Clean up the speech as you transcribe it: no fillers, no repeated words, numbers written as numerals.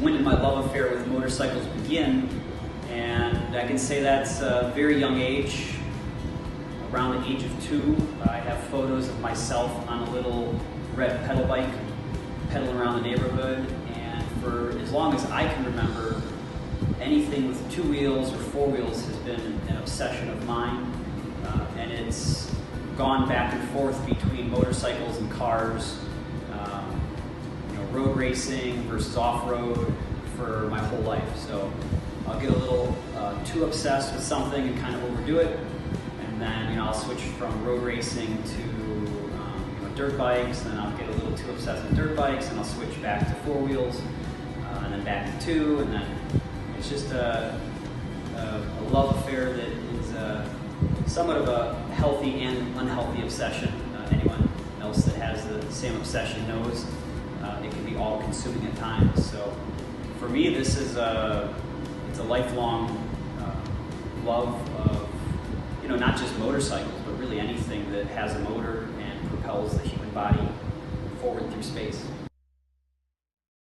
when did my love affair with motorcycles begin? And I can say that's a very young age, around the age of 2. I have photos of myself on a little red pedal bike, pedaling around the neighborhood, and for as long as I can remember, anything with 2 wheels or 4 wheels has been an obsession of mine, and it's gone back and forth between motorcycles and cars, road racing versus off-road for my whole life. So I'll get a little too obsessed with something and kind of overdo it, and then I'll switch from road racing to dirt bikes, and then I'll get a little too obsessed with dirt bikes, and I'll switch back to 4 wheels, and then back to 2, and then it's just a love affair that is somewhat of a healthy and unhealthy obsession. Anyone else that has the same obsession knows it can be all-consuming at times. So for me, this is it's a lifelong love of not just motorcycles, but really anything that has a motor and propels the human body forward through space.